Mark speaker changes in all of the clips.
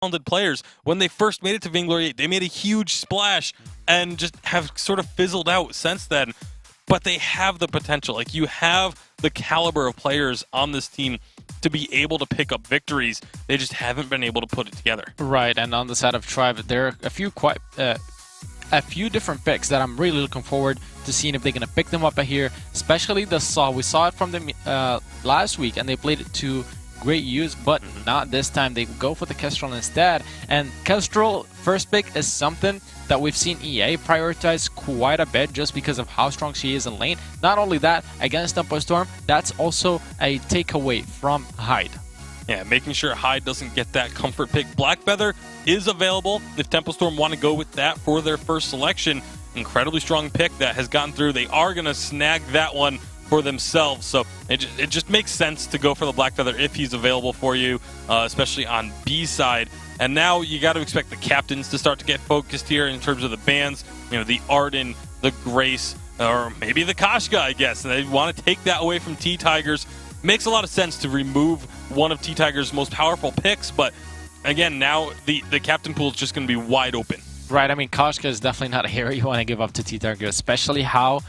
Speaker 1: talented players. When they first made it to Vainglory8, they made a huge splash and just have sort of fizzled out since then. But they have the potential. Like, you have the caliber of players on this team to be able to pick up victories. They just haven't been able to put it together.
Speaker 2: Right, and on the side of Tribe, there are a few different picks that I'm really looking forward to seeing if they're going to pick them up here, especially the Saw. We saw it from them last week, and they played it to great use, but not this time. They go for the Kestrel instead, and Kestrel first pick is something that we've seen EA prioritize quite a bit just because of how strong she is in lane. Not only that, against Tempo Storm, that's also a takeaway from Hyde.
Speaker 1: Yeah, making sure Hyde doesn't get that comfort pick. Black Feather is available if Tempo Storm want to go with that for their first selection. Incredibly strong pick that has gotten through. They are going to snag that one for themselves, so it just makes sense to go for the Black Feather if he's available for you, especially on B side. And now you got to expect the captains to start to get focused here in terms of the bans. You know, the Arden, the Grace, or maybe the Kashka, I guess. And they want to take that away from T-Tigers. Makes a lot of sense to remove one of T-Tiger's most powerful picks, but again, now the captain pool is just going to be wide open.
Speaker 2: Right, I mean, Kashka is definitely not a hero you want to give up to T-Tiger, especially how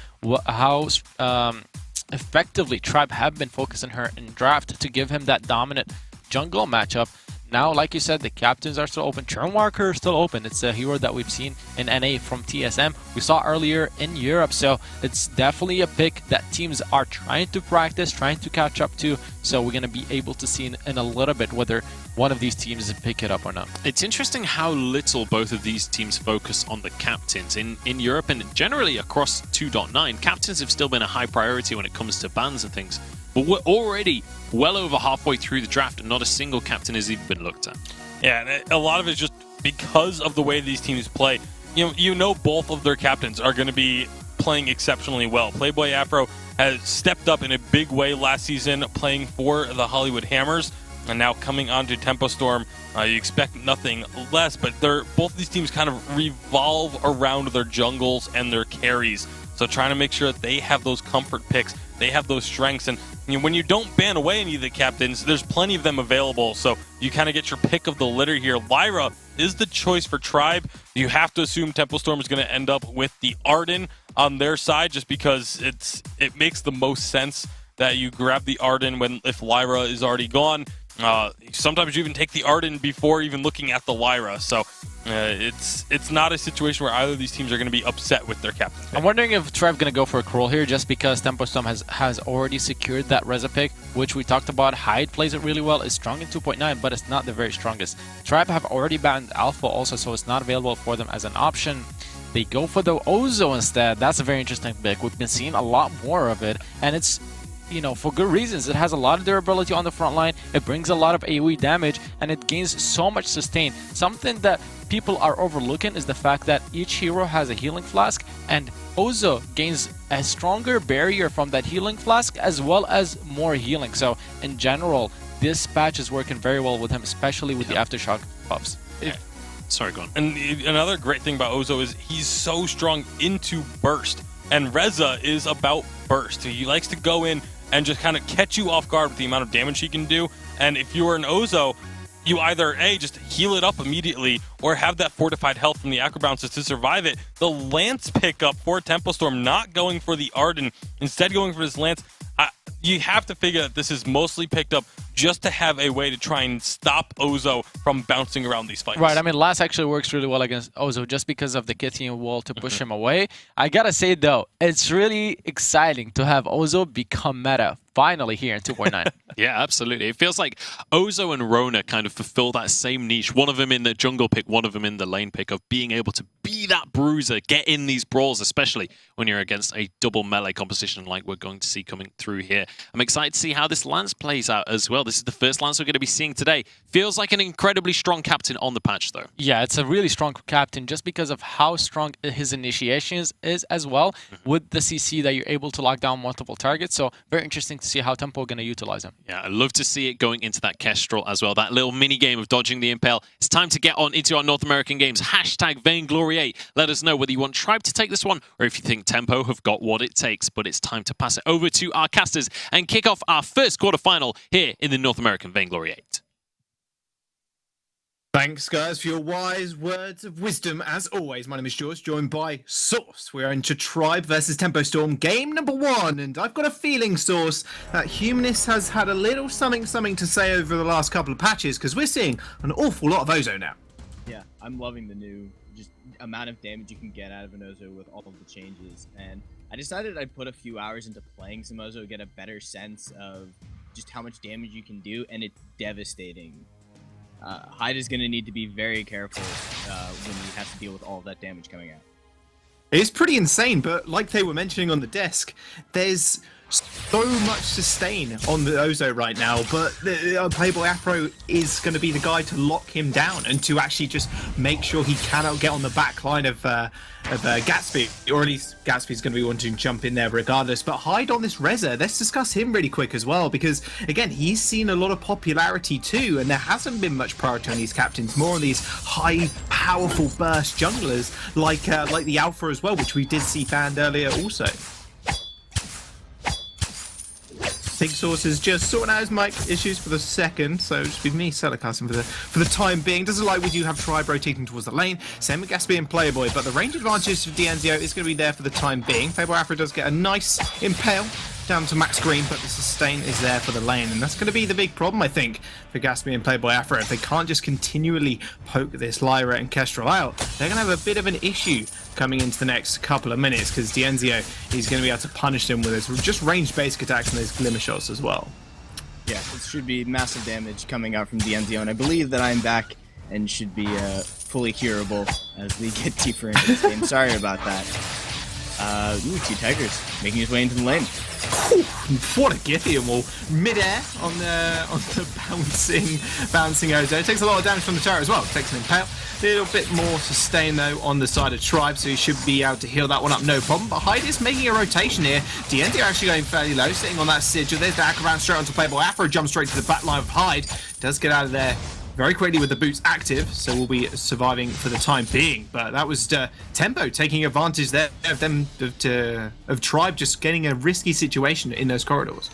Speaker 2: effectively Tribe have been focusing her in draft to give him that dominant jungle matchup. Now, like you said, the captains are still open. Churnwalker is still open. It's a hero that we've seen in NA from TSM. We saw earlier in Europe, so it's definitely a pick that teams are trying to practice, trying to catch up to. So we're going to be able to see in a little bit whether one of these teams pick it up or not.
Speaker 3: It's interesting how little both of these teams focus on the captains. In Europe and generally across 2.9, captains have still been a high priority when it comes to bans and things. But we're already well over halfway through the draft and not a single captain has even been looked at.
Speaker 1: Yeah, and a lot of it's just because of the way these teams play. You know both of their captains are going to be playing exceptionally well. Playboy Afro has stepped up in a big way last season playing for the Hollywood Hammers, and now coming on to Tempo Storm, you expect nothing less, but both of these teams kind of revolve around their jungles and their carries. So trying to make sure that they have those comfort picks, they have those strengths, and when you don't ban away any of the captains, there's plenty of them available, so you kind of get your pick of the litter here. Lyra is the choice for Tribe. You have to assume Tempo Storm is going to end up with the Arden on their side, just because it makes the most sense that you grab the Arden if Lyra is already gone. Sometimes you even take the Arden before even looking at the Lyra, so it's not a situation where either of these teams are going to be upset with their captain.
Speaker 2: I'm wondering if Tribe going to go for a Cruel here just because Tempo Storm has already secured that Reza pick, which we talked about. Hyde plays it really well, is strong in 2.9, but it's not the very strongest. Tribe have already banned Alpha also, so it's not available for them as an option. They go for the Ozo instead. That's a very interesting pick. We've been seeing a lot more of it, and it's for good reasons. It has a lot of durability on the front line, it brings a lot of AoE damage, and it gains so much sustain. Something that people are overlooking is the fact that each hero has a healing flask, and Ozo gains a stronger barrier from that healing flask as well as more healing. So in general, this patch is working very well with him, especially with the Aftershock buffs.
Speaker 3: Sorry, go on.
Speaker 1: And another great thing about Ozo is he's so strong into burst, and Reza is about burst. He likes to go in and just kind of catch you off guard with the amount of damage he can do. And if you are an Ozo, you either just heal it up immediately or have that fortified health from the Acro Bounces to survive it. The Lance pickup for Tempo Storm, not going for the Arden, instead going for this Lance. You have to figure that this is mostly picked up just to have a way to try and stop Ozo from bouncing around these fights.
Speaker 2: Right, I mean, Lance actually works really well against Ozo just because of the Kithian wall to push him away. I gotta say, though, it's really exciting to have Ozo become meta finally here in 2.9.
Speaker 3: Yeah, absolutely. It feels like Ozo and Rona kind of fulfill that same niche. One of them in the jungle pick, one of them in the lane pick, of being able to be that bruiser, get in these brawls, especially when you're against a double melee composition like we're going to see coming through here. I'm excited to see how this Lance plays out as well. This is the first Lance we're going to be seeing today. Feels like an incredibly strong captain on the patch, though.
Speaker 2: Yeah, it's a really strong captain just because of how strong his initiation is as well with the CC that you're able to lock down multiple targets. So very interesting to see how Tempo are going to utilize him.
Speaker 3: Yeah, I'd love to see it going into that Kestrel as well. That little mini game of dodging the Impale. It's time to get on into our North American games. Hashtag Vainglory8. Let us know whether you want Tribe to take this one or if you think Tempo have got what it takes. But it's time to pass it over to our casters and kick off our first quarterfinal here in the North American Vainglory8.
Speaker 4: Thanks, guys, for your wise words of wisdom. As always, my name is George, joined by Source. We're into Tribe versus Tempo Storm, game number 1. And I've got a feeling, Source, that Humanist has had a little something to say over the last couple of patches, because we're seeing an awful lot of Ozo now.
Speaker 5: Yeah, I'm loving the new just amount of damage you can get out of an Ozo with all of the changes. And I decided I'd put a few hours into playing some Ozo, get a better sense of just how much damage you can do, and it's devastating. Hyde is going to need to be very careful when he has to deal with all of that damage coming out.
Speaker 4: It's pretty insane, but like they were mentioning on the desk, there's so much sustain on the Ozo right now, but Playboy Afro is going to be the guy to lock him down and to actually just make sure he cannot get on the back line of Gatsby, or at least Gatsby's going to be wanting to jump in there regardless. But Hyde on this Reza, let's discuss him really quick as well, because again, he's seen a lot of popularity too, and there hasn't been much priority on these captains, more on these high, powerful burst junglers like the Alpha as well, which we did see banned earlier also. I think Source is just sorting out his mic issues for the second, so just be me Celicasting for the time being. Doesn't like we do have Tribe rotating towards the lane, same with Gatsby and Playboy, but the range advantage for DNZO is going to be there for the time being. Playboy Afro does get a nice impale down to max green, but the sustain is there for the lane, and that's going to be the big problem, I think, for Gatsby and Playboy Afro. If they can't just continually poke this Lyra and Kestrel out, they're going to have a bit of an issue coming into the next couple of minutes, because DNZO is going to be able to punish them with his just ranged basic attacks and those glimmer shots as well.
Speaker 5: Yeah, it should be massive damage coming out from DNZO, and I believe that I'm back and should be fully curable as we get deeper into this game. Sorry about that. T-Tigers making his way into the lane.
Speaker 4: What a Githian wall mid-air on the bouncing Ozo. It takes a lot of damage from the turret as well. It takes an impale. A little bit more sustain though on the side of Tribe, so he should be able to heal that one up, no problem. But Hyde is making a rotation here. DND are actually going fairly low, sitting on that sigil. There's the Acrobat straight onto Playboy Afro, jumps straight to the back line of Hyde. Does get out of there very quickly with the boots active, so we'll be surviving for the time being. But that was Tempo taking advantage there of Tribe just getting a risky situation in those corridors.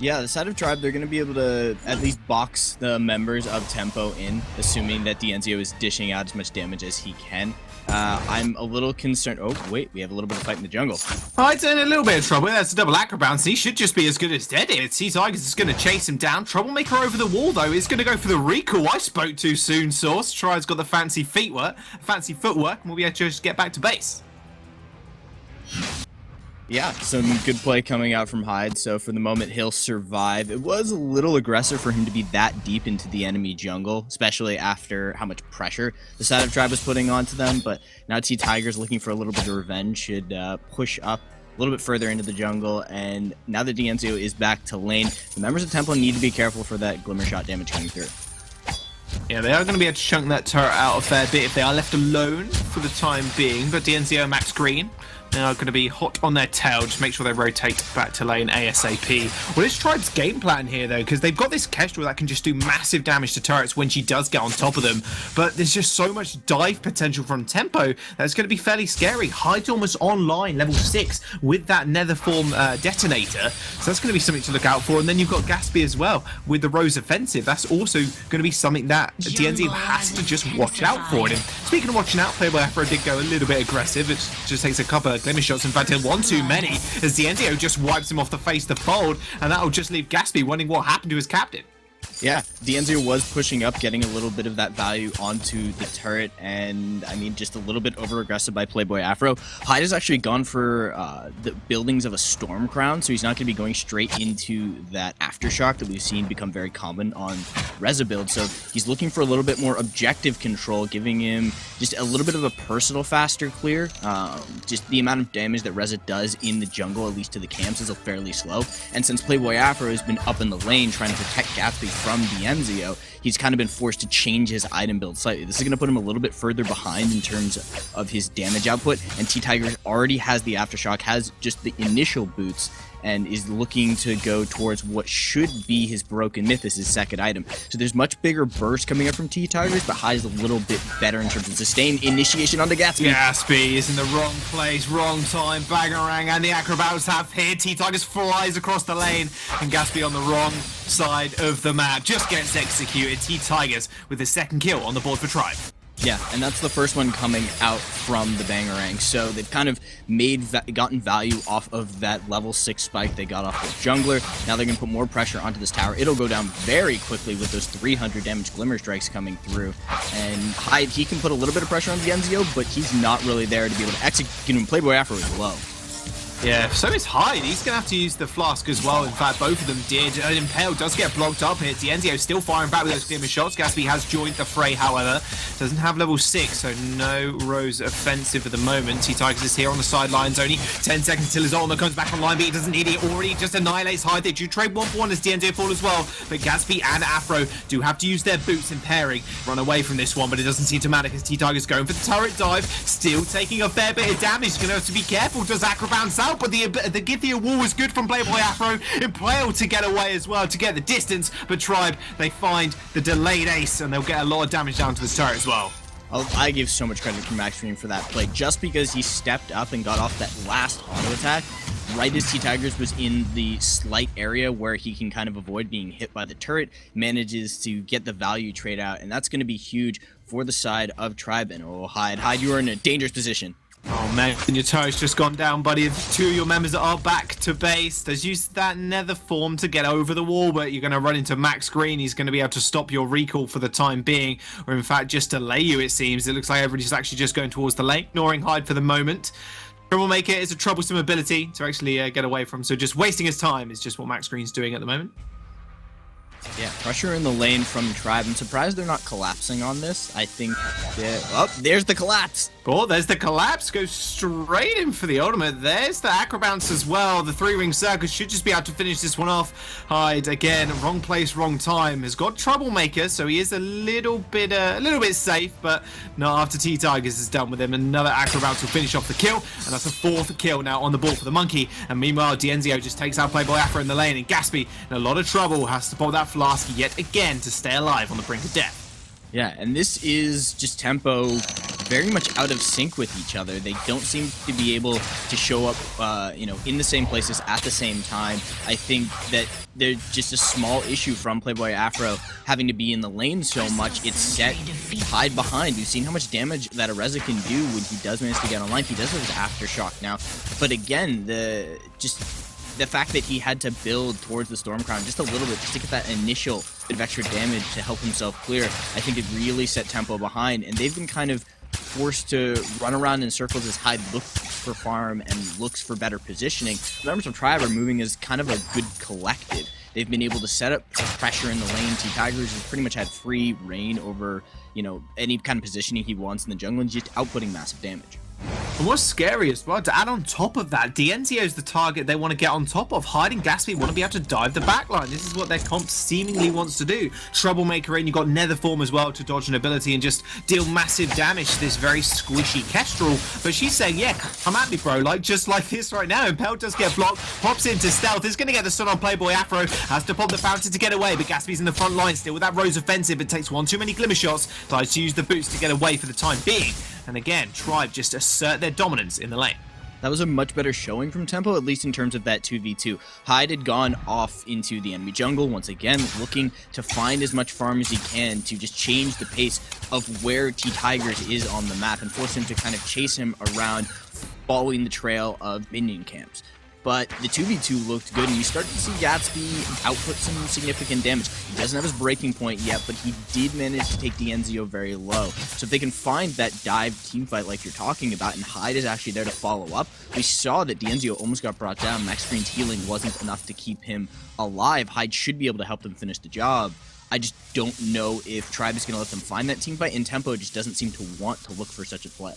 Speaker 5: Yeah, the side of Tribe, they're going to be able to at least box the members of Tempo in, assuming that DNZO is dishing out as much damage as he can. I'm a little concerned. Oh, wait, we have a little bit of fight in the jungle.
Speaker 4: Hyde's in a little bit of trouble. That's a double acro bounce. He should just be as good as dead here. T-Tigers is going to chase him down. Troublemaker over the wall, though, is going to go for the recall. I spoke too soon, Source. Tribe's got the fancy footwork, and we'll be able to just get back to base.
Speaker 5: Yeah, some good play coming out from Hyde, so for the moment he'll survive. It was a little aggressive for him to be that deep into the enemy jungle, especially after how much pressure the side of Tribe was putting onto them, but now T-Tigers looking for a little bit of revenge should push up a little bit further into the jungle, and now that DNZO is back to lane, the members of Temple need to be careful for that glimmer shot damage coming through.
Speaker 4: Yeah, they are going to be able to chunk that turret out a fair bit if they are left alone for the time being, but DNZO max green. They are going to be hot on their tail. Just make sure they rotate back to lane ASAP. Well, it's Tribe's game plan here, though, because they've got this Kestrel that can just do massive damage to turrets when she does get on top of them. But there's just so much dive potential from Tempo that it's going to be fairly scary. Hyde's almost online, level 6, with that Netherform detonator. So that's going to be something to look out for. And then you've got Gatsby as well with the Rose Offensive. That's also going to be something that DNZ has to just watch out for. And speaking of watching out, Playboy Afro did go a little bit aggressive. It just takes a couple of glimmer shots. In fact, he'll one too many as DNZO just wipes him off the face to fold, and that'll just leave Gatsby wondering what happened to his captain.
Speaker 5: Yeah, DNZO was pushing up, getting a little bit of that value onto the turret, and I mean, just a little bit over-aggressive by Playboy Afro. Hyde has actually gone for the buildings of a Storm Crown, so he's not going to be going straight into that Aftershock that we've seen become very common on Reza builds. So he's looking for a little bit more objective control, giving him just a little bit of a personal faster clear. Just the amount of damage that Reza does in the jungle, at least to the camps, is fairly slow. And since Playboy Afro has been up in the lane trying to protect Gatsby from DNZO, he's kind of been forced to change his item build slightly. This is going to put him a little bit further behind in terms of his damage output, and T-Tigers already has the Aftershock, has just the initial boots, and is looking to go towards what should be his Broken Myth as his second item. So there's much bigger burst coming up from T-Tigers, but Hyde is a little bit better in terms of sustained initiation onto Gatsby.
Speaker 4: Gatsby is in the wrong place, wrong time, Bangarang, and the Acrobats have hit. T-Tigers flies across the lane, and Gatsby on the wrong side of the map just gets executed. T-Tigers with his second kill on the board for Tribe.
Speaker 5: Yeah, and that's the first one coming out from the Bangarang. So they've kind of gotten value off of that level 6 spike they got off the jungler. Now they're going to put more pressure onto this tower. It'll go down very quickly with those 300 damage Glimmer Strikes coming through. And Hyde, he can put a little bit of pressure on Dienzio, but he's not really there to be able to execute him. Playboy Afro is low.
Speaker 4: Yeah, so is Hyde. He's going to have to use the Flask as well. In fact, both of them did. Impale does get blocked up here. Dienzio still firing back with those Glimmer shots. Gatsby has joined the fray, however. Doesn't have level 6, so no Rose offensive at the moment. T-Tigers is here on the sidelines. Only 10 seconds until his ultimate comes back online, but he doesn't need it. Already just annihilates Hyde. They do trade 1-for-1 as Dienzio fall as well. But Gatsby and Afro do have to use their boots in pairing. Run away from this one, but it doesn't seem to matter because T-Tigers going for the turret dive. Still taking a fair bit of damage. He's going to have to be careful. Does Acro bounce out? But the Githia wall was good from Playboy Afro. Impale to get away as well, to get the distance. But Tribe, they find the delayed ace, and they'll get a lot of damage down to the turret as well.
Speaker 5: I give so much credit to Max Green for that play, just because he stepped up and got off that last auto attack right as T-Tigers was in the slight area where he can kind of avoid being hit by the turret, manages to get the value trade out, and that's going to be huge for the side of Tribe. And oh, Hyde, you are in a dangerous position.
Speaker 4: Oh man, your turret's just gone down, buddy. Two of your members are back to base. There's used that nether form to get over the wall, but you're going to run into Max Green. He's going to be able to stop your recall for the time being, or in fact just delay you, it seems. It looks like everybody's actually just going towards the lane, ignoring Hyde for the moment. Troublemaker is a troublesome ability to actually get away from, so just wasting his time is just what Max Green's doing at the moment.
Speaker 5: Yeah, pressure in the lane from Tribe. I'm surprised they're not collapsing on this. I think there's the collapse.
Speaker 4: Oh, there's the collapse. Goes straight in for the ultimate. There's the Acrobounce as well. The 3-ring circus should just be able to finish this one off. Hyde, again, wrong place, wrong time. Has got Troublemaker, so he is a little bit safe, but not after T-Tigers is done with him. Another Acrobounce will finish off the kill, and that's a 4th kill now on the board for the Monkey. And meanwhile, Dienzio just takes out Playboy Afro in the lane, and Gatsby in a lot of trouble, has to pop that Flask yet again to stay alive on the brink of death.
Speaker 5: Yeah, and this is just tempo very much out of sync with each other. They don't seem to be able to show up, in the same places at the same time. I think that there's just a small issue from Playboy Afro having to be in the lane so much. It's set Hyde behind. We've seen how much damage that Areza can do when he does manage to get online. He does have his Aftershock now. But again, the fact that he had to build towards the Stormcrown just a little bit just to get that initial bit of extra damage to help himself clear, I think it really set tempo behind, and they've been kind of forced to run around in circles as Hyde looks for farm and looks for better positioning. The members of Tribe are moving as kind of a good collective. They've been able to set up pressure in the lane. T-Tigers has pretty much had free reign over, any kind of positioning he wants in the jungle and just outputting massive damage.
Speaker 4: And what's scary as well, to add on top of that, Dienzio is the target they want to get on top of. Hyde and Gatsby want to be able to dive the backline. This is what their comp seemingly wants to do. Troublemaker in, you've got Netherform as well to dodge an ability and just deal massive damage to this very squishy Kestrel. But she's saying, yeah, come at me, bro, just like this right now. Impale does get blocked, pops into stealth, is going to get the stun on Playboy Afro, has to pop the fountain to get away, but Gatsby's in the front line still with that Rose offensive. It takes one too many Glimmer shots, decides to use the boots to get away for the time being. And again, Tribe just assert their dominance in the lane.
Speaker 5: That was a much better showing from tempo, at least in terms of that 2v2. Hyde had gone off into the enemy jungle, once again, looking to find as much farm as he can to just change the pace of where T-Tigers is on the map and force him to kind of chase him around, following the trail of minion camps. But the 2v2 looked good, and you started to see Gatsby output some significant damage. He doesn't have his breaking point yet, but he did manage to take Dienzio very low. So if they can find that dive teamfight like you're talking about, and Hyde is actually there to follow up, we saw that Dienzio almost got brought down. Max Green's healing wasn't enough to keep him alive. Hyde should be able to help them finish the job. I just don't know if Tribe is going to let them find that teamfight, and Tempo just doesn't seem to want to look for such a play.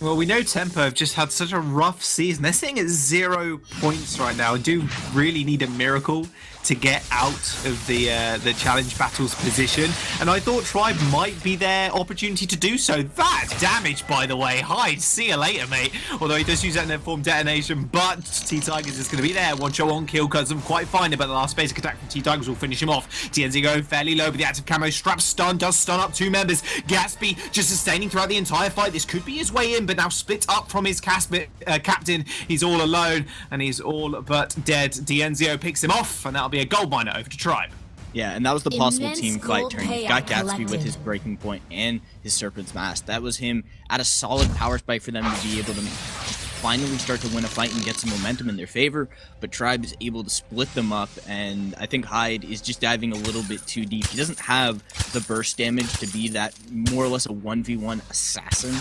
Speaker 4: Well, we know Tempo have just had such a rough season. They're sitting at 0 points right now. Do really need a miracle to get out of the challenge battles position, and I thought Tribe might be their opportunity to do so. That damage, by the way, Hyde, see you later, mate. Although he does use that net form detonation, but T-Tigers is going to be there. One shot, one kill, doesn't quite find it, but the last basic attack from T-Tigers will finish him off. TNZ going fairly low, but the active camo strap stun does stun up 2 members. Gatsby just sustaining throughout the entire fight. This could be his way in, but now split up from his captain. He's all alone, and he's all but dead. DNZO picks him off, and that'll be a gold miner over to Tribe.
Speaker 5: Yeah, and that was the possible
Speaker 6: Immense
Speaker 5: team fight
Speaker 6: gold
Speaker 5: turn. He's got
Speaker 6: payout
Speaker 5: Gatsby with his breaking point and his Serpent's Mask. That was him at a solid power spike for them to be able to just finally start to win a fight and get some momentum in their favor. But Tribe is able to split them up, and I think Hyde is just diving a little bit too deep. He doesn't have the burst damage to be that more or less a 1v1 assassin.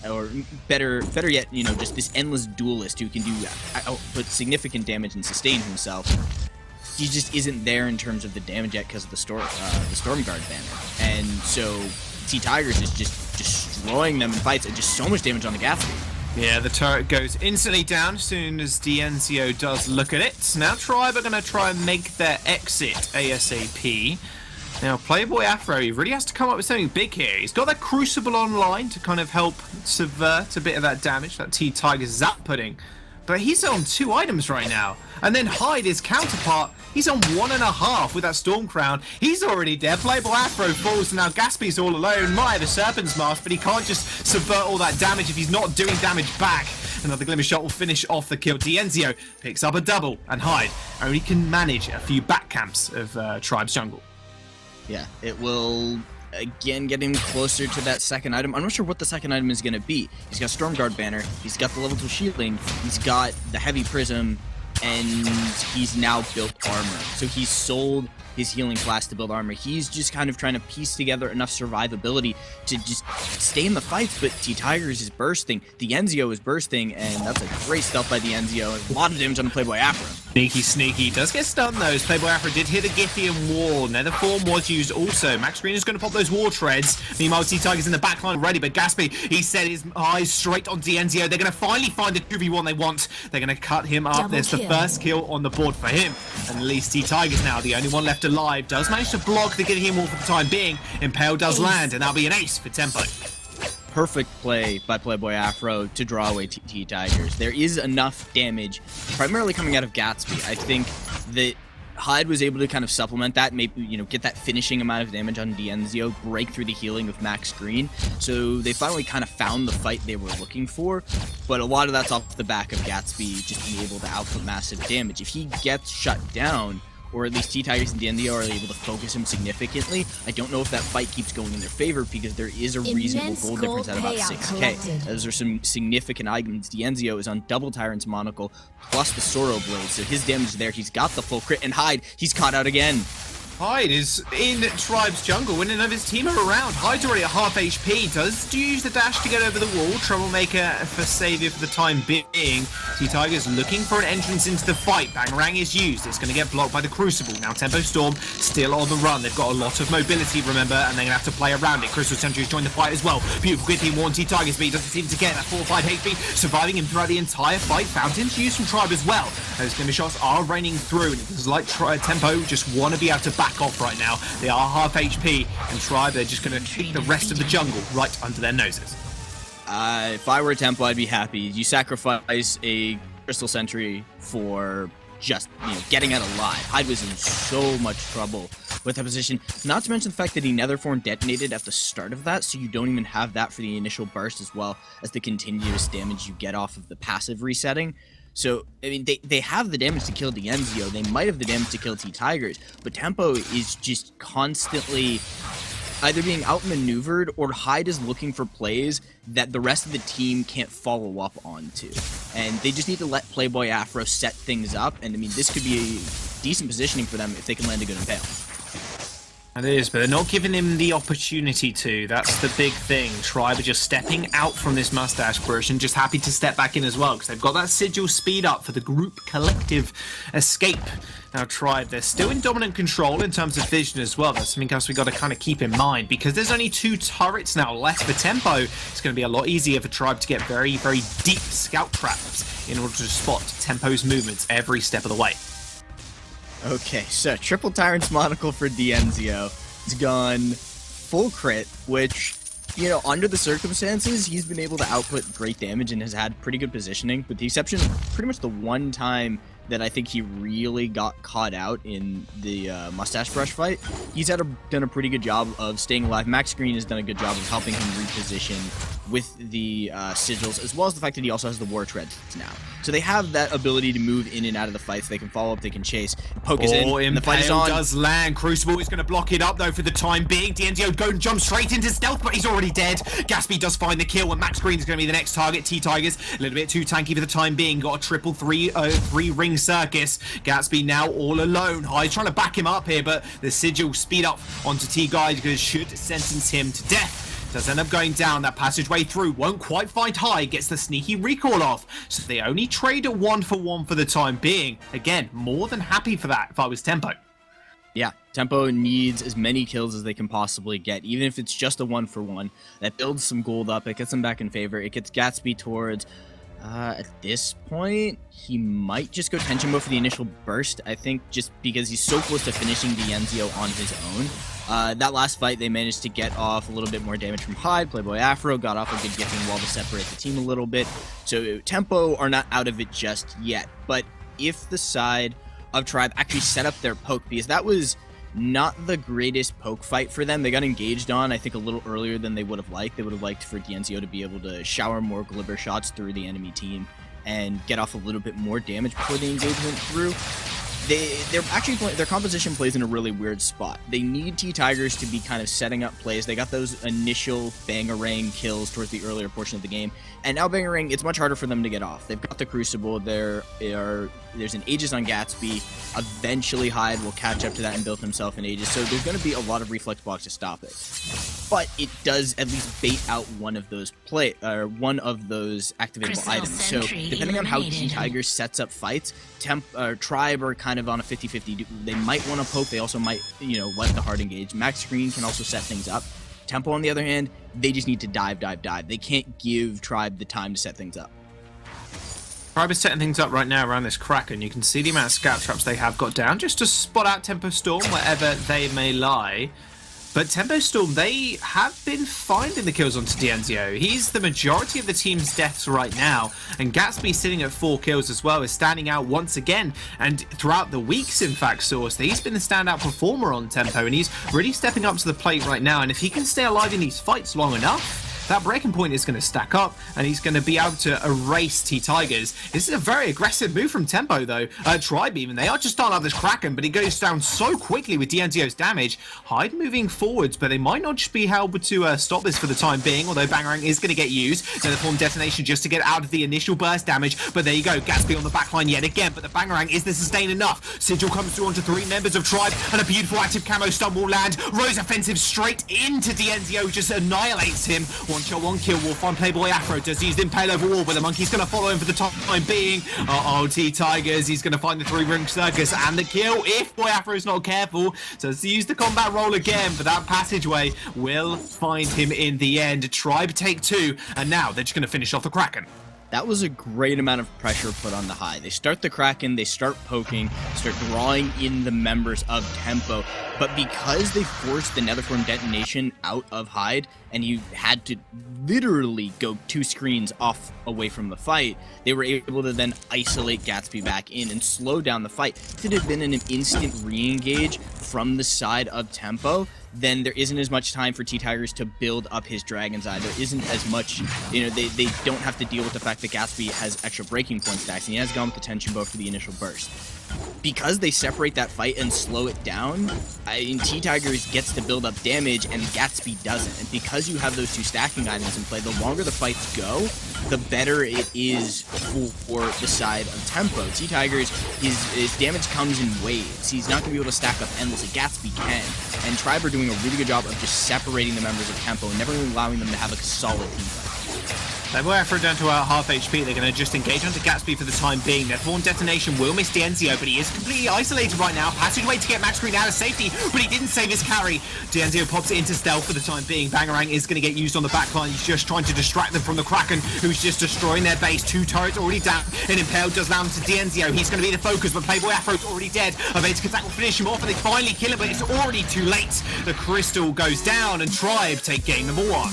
Speaker 5: Or better yet, you know, just this endless duelist who can do output significant damage and sustain himself. He just isn't there in terms of the damage yet because of the Stormguard banner. And so T-Tigers is just destroying them in fights and just so much damage on the Gatsby.
Speaker 4: Yeah, the turret goes instantly down as soon as DNCO does look at it. Now Tribe are going to try and make their exit ASAP. Now, Playboy Afro, he really has to come up with something big here. He's got that Crucible online to kind of help subvert a bit of that damage that T-Tigers is outputting. But he's on 2 items right now. And then Hyde, his counterpart, he's on 1.5 with that Storm Crown. He's already dead. Playboy Afro falls, and now Gatsby's all alone. Might have a Serpent's Mask, but he can't just subvert all that damage if he's not doing damage back. Another Glimmer Shot will finish off the kill. Dienzio picks up a double, and Hyde only can manage a few back camps of Tribe's jungle.
Speaker 5: Yeah, it will again get him closer to that second item. I'm not sure what the second item is going to be. He's got Stormguard banner, he's got the level 2 shielding, he's got the heavy prism, and he's now built armor. So he's sold his healing flask to build armor. He's just kind of trying to piece together enough survivability to just stay in the fights, but T-Tigers is bursting, the Enzio is bursting, and that's a great stealth by the Enzio. A lot of damage on the Playboy Afro.
Speaker 4: Sneaky. Does get stunned though, as Playboy Afro did hit the Githian wall. Nether form was used also. Max Green is going to pop those war treads. Meanwhile, T-Tigers in the backline already, but Gatsby, he set his eyes straight on Dienzio. They're going to finally find the 2v1 they want. They're going to cut him up. There's the first kill on the board for him. And at least T-Tigers now, the only one left alive, does manage to block the Githian wall for the time being. Impale does land, and that'll be an ace for Tempo.
Speaker 5: Perfect play by Playboy Afro to draw away T-Tigers. There is enough damage, primarily coming out of Gatsby. I think that Hyde was able to kind of supplement that, maybe, you know, get that finishing amount of damage on Dienzio, break through the healing of Max Green. So they finally kind of found the fight they were looking for, but a lot of that's off the back of Gatsby just being able to output massive damage. If he gets shut down, or at least T-Tigers and Dienzio are able to focus him significantly, I don't know if that fight keeps going in their favor, because there is a reasonable gold difference at about 6k. Those are some significant items. Dienzio is on double Tyrant's Monocle, plus the Sorrow Blade, so his damage is there. He's got the full crit, and Hyde, he's caught out again.
Speaker 4: Hyde is in Tribe's jungle, winning of his team around. Hyde's already at half HP, does use the dash to get over the wall. Troublemaker for savior for the time being. T-Tigers looking for an entrance into the fight. Bangarang is used. It's going to get blocked by the Crucible. Now Tempo Storm still on the run. They've got a lot of mobility, remember, and they're going to have to play around it. Crystal Sentry has joined the fight as well. Beautiful Githian warn T-Tigers, but he doesn't seem to get that 4 or 5 HP, surviving him throughout the entire fight. Fountains used from Tribe as well. Those Glimmer Shots are raining through, and it looks like Tempo just want to be able to back off right now. They are half HP, and Tribe, they're just going to kick the rest of the jungle right under their noses.
Speaker 5: If I were Tempo, I'd be happy. You sacrifice a Crystal Sentry for just, you know, getting out alive. Hyde was in so much trouble with that position. Not to mention the fact that he Netherform detonated at the start of that, so you don't even have that for the initial burst, as well as the continuous damage you get off of the passive resetting. So, I mean, they have the damage to kill Dienzio, they might have the damage to kill T-Tigers, but Tempo is just constantly either being outmaneuvered, or Hyde is looking for plays that the rest of the team can't follow up onto. And they just need to let Playboy Afro set things up, and I mean, this could be a decent positioning for them if they can land a good impale.
Speaker 4: It is, but they're not giving him the opportunity to. That's the big thing. Tribe are just stepping out from this mustache brush and just happy to step back in as well, because they've got that sigil speed up for the group collective escape. Now Tribe, they're still in dominant control in terms of vision as well. That's something else we got to kind of keep in mind, because there's only 2 turrets now left for Tempo. It's going to be a lot easier for Tribe to get very, very deep scout traps in order to spot Tempo's movements every step of the way.
Speaker 5: Okay, so triple Tyrant's monocle for D'Enzio. It's gone full crit, which, you know, under the circumstances, he's been able to output great damage and has had pretty good positioning, with the exception of pretty much the one time that I think he really got caught out in the mustache brush fight. He's done a pretty good job of staying alive. Max Green has done a good job of helping him reposition with the sigils, as well as the fact that he also has the war treads now. So they have that ability to move in and out of the fights. They can follow up, they can chase. Poke is in, and the fight is on.
Speaker 4: Does land. Crucible is going to block it up, though, for the time being. D'Enzio go and jump straight into stealth, but he's already dead. Gatsby does find the kill, and Max Green is going to be the next target. T-Tigers, a little bit too tanky for the time being. Got a triple three-ring circus. Gatsby now all alone. Hyde's trying to back him up here, but the sigil speed up onto T-Tigers should sentence him to death. Does end up going down that passageway through. Won't quite find Hyde. Gets the sneaky recall off. So they only trade at 1-for-1 for the time being. Again, more than happy for that if I was Tempo.
Speaker 5: Yeah, Tempo needs as many kills as they can possibly get, even if it's just a 1-for-1. That builds some gold up. It gets them back in favor. It gets Gatsby towards... at this point, he might just go tension mode for the initial burst, I think, just because he's so close to finishing D'Enzio on his own. That last fight, they managed to get off a little bit more damage from Hyde. Playboy Afro got off a good gifting wall to separate the team a little bit. So Tempo are not out of it just yet. But if the side of Tribe actually set up their poke, because that was not the greatest poke fight for them. They got engaged on, I think, a little earlier than they would have liked. They would have liked for D'Enzio to be able to shower more glimmer shots through the enemy team and get off a little bit more damage before the engagement through. Their composition plays in a really weird spot. They need T-Tigers to be kind of setting up plays. They got those initial Bangarang kills towards the earlier portion of the game, and now Bangarang, it's much harder for them to get off. They've got the Crucible. There's an Aegis on Gatsby. Eventually Hyde will catch up to that and build himself an Aegis, so there's going to be a lot of reflex blocks to stop it. But it does at least bait out one of those activatable items. So depending on how T-Tigers sets up fights, Tribe are kind of on a 50-50. They might want to poke. They also might, let the hard engage. Max Green can also set things up. Tempo, on the other hand, they just need to dive. They can't give Tribe the time to set things up.
Speaker 4: Tribe is setting things up right now around this Kraken. You can see the amount of scout traps they have got down just to spot out Tempo Storm wherever they may lie. But Tempo Storm, they have been finding the kills onto D'Enzio. He's the majority of the team's deaths right now. And Gatsby sitting at 4 kills as well is standing out once again. And throughout the weeks, in fact, Source, he's been the standout performer on Tempo. And he's really stepping up to the plate right now. And if he can stay alive in these fights long enough, that breaking point is going to stack up, and he's going to be able to erase T-Tigers. This is a very aggressive move from Tempo, though. Tribe even, they are just starting out this Kraken, but it goes down so quickly with D'Enzio's damage. Hyde moving forwards, but they might not just be able to stop this for the time being, although Bangarang is going to get used. Another form detonation just to get out of the initial burst damage, but there you go. Gatsby on the backline yet again, but the Bangarang, is the sustain enough? Sigil comes through onto 3 members of Tribe, and a beautiful active camo stun will land. Rose offensive straight into D'Enzio, just annihilates him. 1-1 kill will find Playboy Afro. Does he use the Impale over wall, but the monkey's going to follow him for the time being. T-Tigers, he's going to find the 3-ring circus and the kill if Boy Afro's not careful. So let's use the combat roll again, but that passageway will find him in the end. Tribe take 2, and now they're just going to finish off the Kraken.
Speaker 5: That was a great amount of pressure put on the Hyde. They start the Kraken, they start poking, start drawing in the members of Tempo. But because they forced the Netherform detonation out of Hyde, and you had to literally go 2 screens off away from the fight, they were able to then isolate Gatsby back in and slow down the fight. If it had been an instant re-engage from the side of Tempo, then there isn't as much time for T-Tigers to build up his Dragon's Eye. There isn't as much, they don't have to deal with the fact that Gatsby has extra breaking point stacks, and he has gone with the tension bow for the initial burst. Because they separate that fight and slow it down, T-Tigers gets to build up damage and Gatsby doesn't. And because you have those 2 stacking items in play, the longer the fights go, the better it is for the side of Tempo. T-Tigers, his damage comes in waves. He's not going to be able to stack up endlessly. Gatsby can. And Tribe are doing a really good job of just separating the members of Tempo and never allowing them to have a solid team fight.
Speaker 4: Playboy Afro down to half HP. They're going to just engage onto Gatsby for the time being. Their Thorn Detonation will miss Dienzio, but he is completely isolated right now. Passageway to get Max Green out of safety, but he didn't save his carry. Dienzio pops it into stealth for the time being. Bangarang is going to get used on the backline. He's just trying to distract them from the Kraken, who's just destroying their base. 2 turrets already down, and Impaled does land to Dienzio. He's going to be the focus, but Playboy Afro's already dead. Avadic attack will finish him off, and they finally kill him, but it's already too late. The Crystal goes down, and Tribe take game number 1.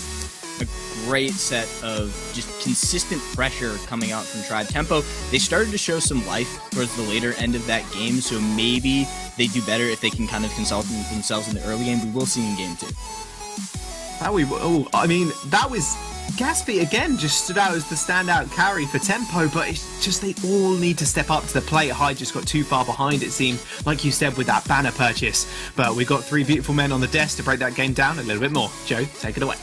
Speaker 5: A great set of just consistent pressure coming out from Tribe. Tempo, they started to show some life towards the later end of that game, so maybe they do better if they can kind of consult themselves in the early game. We will see in game 2.
Speaker 4: That was Gatsby again, just stood out as the standout carry for Tempo, but it's just they all need to step up to the plate. Hyde just got too far behind, it seemed, like you said, with that banner purchase. But we've got 3 beautiful men on the desk to break that game down a little bit more. Joe, take it away.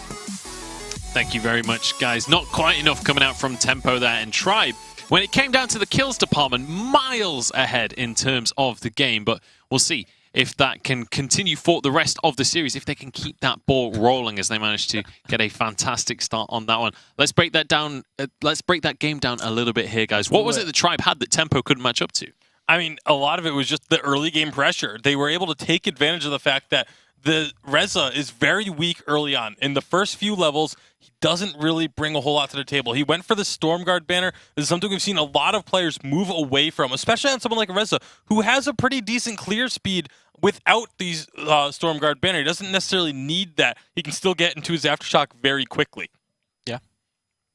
Speaker 3: Thank you very much, guys. Not quite enough coming out from Tempo there, and Tribe, when it came down to the kills department, miles ahead in terms of the game, but we'll see if that can continue for the rest of the series, if they can keep that ball rolling as they manage to get a fantastic start on that one. Let's break that down. Let's break that game down a little bit here, guys. What was it the Tribe had that Tempo couldn't match up to?
Speaker 1: I mean, a lot of it was just the early game pressure. They were able to take advantage of the fact that the Reza is very weak early on. In the first few levels, he doesn't really bring a whole lot to the table. He went for the Stormguard banner. This is something we've seen a lot of players move away from, especially on someone like Reza, who has a pretty decent clear speed without these Stormguard banner. He doesn't necessarily need that. He can still get into his Aftershock very quickly.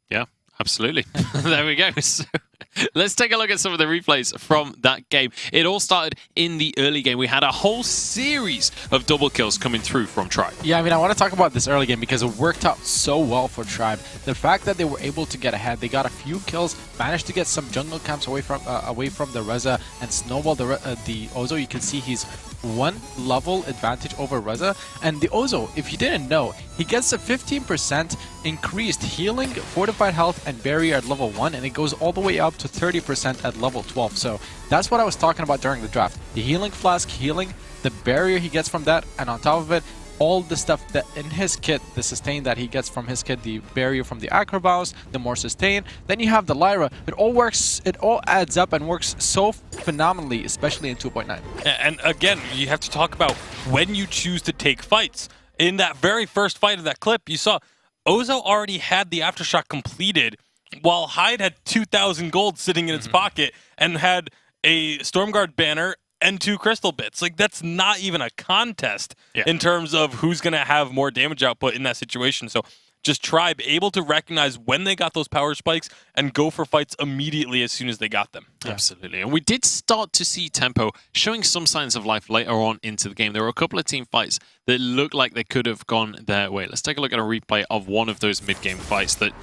Speaker 3: Yeah, absolutely. There we go. So, let's take a look at some of the replays from that game. It all started in the early game. We had a whole series of double kills coming through from Tribe.
Speaker 2: Yeah, I mean, I want to talk about this early game because it worked out so well for Tribe. The fact that they were able to get ahead, they got a few kills, managed to get some jungle camps away from the Reza and snowball the Ozo. You can see he's 1 level advantage over Reza. And the Ozo, if you didn't know, he gets a 15% increased healing, fortified health, and barrier at level 1, and it goes all the way up to 30% at level 12. So that's what I was talking about during the draft. The healing flask healing, the barrier he gets from that, and on top of it, all the stuff that in his kit, the sustain that he gets from his kit, the barrier from the Acrobounce, the more sustain. Then you have the Lyra. It all works, it all adds up and works so phenomenally, especially in 2.9.
Speaker 1: And again, you have to talk about when you choose to take fights. In that very first fight of that clip, you saw Ozo already had the Aftershock completed, while Hyde had 2,000 gold sitting in its pocket and had a Stormguard banner and 2 crystal bits. Like, that's not even a contest in terms of who's going to have more damage output in that situation. So just Tribe able to recognize when they got those power spikes and go for fights immediately as soon as they got them.
Speaker 3: Absolutely. And we did start to see Tempo showing some signs of life later on into the game. There were a couple of team fights that looked like they could have gone their way. Let's take a look at a replay of one of those mid-game fights that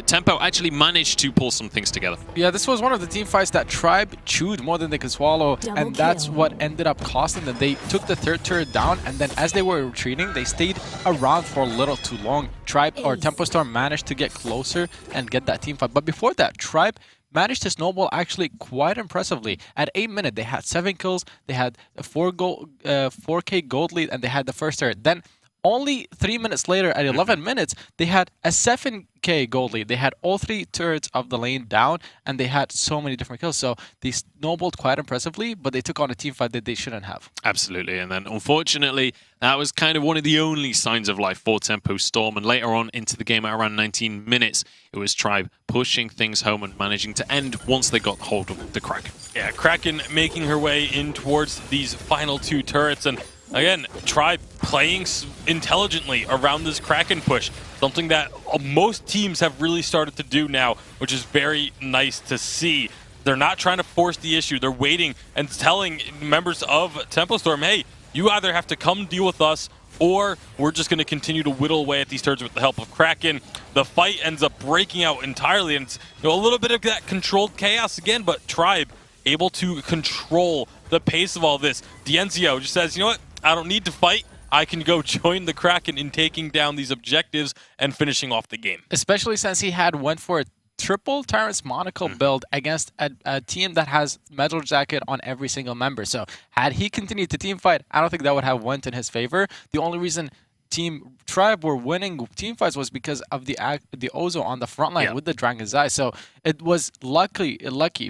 Speaker 3: Tempo actually managed to pull some things together for.
Speaker 2: Yeah, this was one of the team fights that Tribe chewed more than they could swallow, and that's what ended up costing them. They took the 3rd turret down, and then as they were retreating, they stayed around for a little too long. Tribe or Tempo Storm managed to get closer and get that team fight. But before that, Tribe managed to snowball actually quite impressively. At 8 minutes, they had 7 kills, they had a 4k gold lead, and they had the first turret. Then only 3 minutes later, at 11 minutes, they had a 7k gold lead. They had all 3 turrets of the lane down, and they had so many different kills. So they snowballed quite impressively, but they took on a team fight that they shouldn't have.
Speaker 3: Absolutely. And then, unfortunately, that was kind of one of the only signs of life for Tempo Storm. And later on into the game, at around 19 minutes, it was Tribe pushing things home and managing to end once they got hold of the Kraken.
Speaker 1: Yeah, Kraken making her way in towards these final 2 turrets. And again, Tribe playing intelligently around this Kraken push. Something that most teams have really started to do now, which is very nice to see. They're not trying to force the issue. They're waiting and telling members of Tempo Storm, hey, you either have to come deal with us, or we're just going to continue to whittle away at these turrets with the help of Kraken. The fight ends up breaking out entirely, and it's a little bit of that controlled chaos again, but Tribe able to control the pace of all this. Dienzio just says, you know what, I don't need to fight. I can go join the Kraken in taking down these objectives and finishing off the game.
Speaker 2: Especially since he went for a triple Tyrant's Monocle build against a team that has Metal Jacket on every single member. So had he continued to team fight, I don't think that would have went in his favor. The only reason Team Tribe were winning team fights was because of the Ozo on the front line with the Dragon's Eye. So it was lucky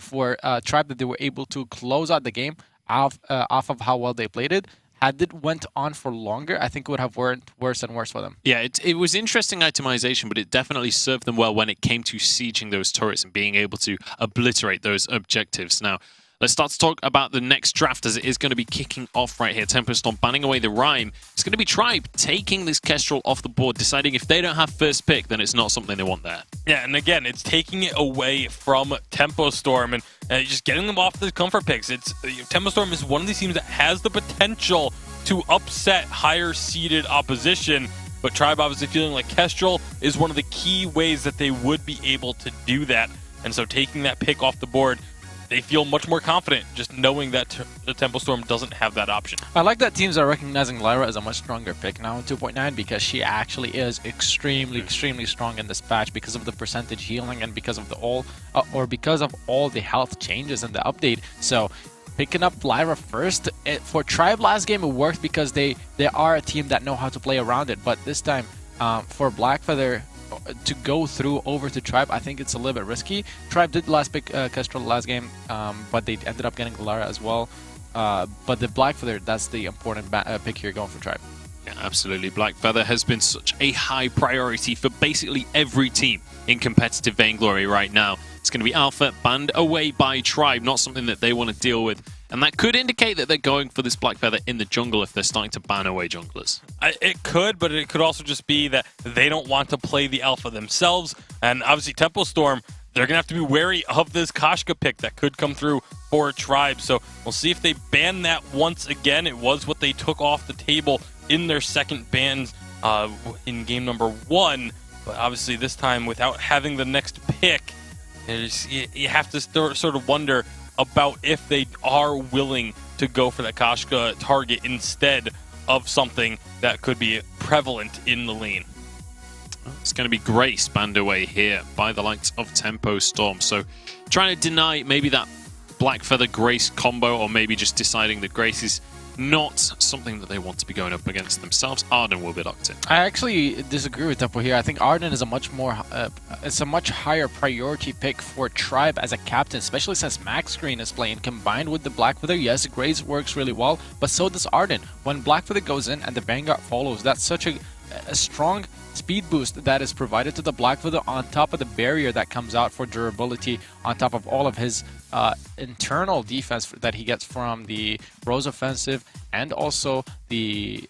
Speaker 2: for Tribe that they were able to close out the game off of how well they played it. Had it went on for longer, I think it would have went worse and worse for them.
Speaker 3: Yeah, it was interesting itemization, but it definitely served them well when it came to sieging those turrets and being able to obliterate those objectives. Now, let's start to talk about the next draft, as it is going to be kicking off right here. Tempo Storm banning away the Rhyme. It's going to be Tribe taking this Kestrel off the board, deciding if they don't have first pick, then it's not something they want there.
Speaker 1: Yeah, and again, it's taking it away from Tempo Storm and just getting them off the comfort picks. Tempo Storm is one of these teams that has the potential to upset higher-seeded opposition, but Tribe obviously feeling like Kestrel is one of the key ways that they would be able to do that. And so taking that pick off the board, they feel much more confident just knowing that the Tempo Storm doesn't have that option.
Speaker 2: I like that teams are recognizing Lyra as a much stronger pick now in 2.9 because she actually is extremely strong in this patch because of the percentage healing and because of all the health changes in the update. So picking up Lyra first for Tribe last game it worked because they are a team that know how to play around it. But this time for Blackfeather to go through over to Tribe, I think it's a little bit risky. Tribe did last pick Kestrel last game, but they ended up getting Lara as well. But the Blackfeather, that's the important pick here going for Tribe.
Speaker 3: Yeah, absolutely. Blackfeather has been such a high priority for basically every team in competitive Vainglory right now. It's going to be Alpha banned away by Tribe, not something that they want to deal with. And that could indicate that they're going for this Blackfeather in the jungle if they're starting to ban away junglers.
Speaker 1: It could, but it could also just be that they don't want to play the Alpha themselves. And obviously Tempo Storm, they're going to have to be wary of this Kashka pick that could come through for Tribe. So we'll see if they ban that once again. It was what they took off the table in their second ban in game number 1. But obviously this time without having the next pick, you have to sort of wonder about if they are willing to go for that Kashka target instead of something that could be prevalent in the lane.
Speaker 3: It's going to be Grace banned away here by the likes of Tempo Storm. So trying to deny maybe that Blackfeather Grace combo, or maybe just deciding that Grace is not something that they want to be going up against themselves. Arden will be locked in.
Speaker 2: I actually disagree with Tempo here. I think Arden is a much higher priority pick for Tribe as a captain, especially since Max Green is playing combined with the Blackfeather. Yes, Grace works really well, but so does Arden. When Blackfeather goes in and the Vanguard follows, that's such a strong speed boost that is provided to the Blackfeather on top of the barrier that comes out for durability, on top of all of his internal defense that he gets from the Rose offensive and also the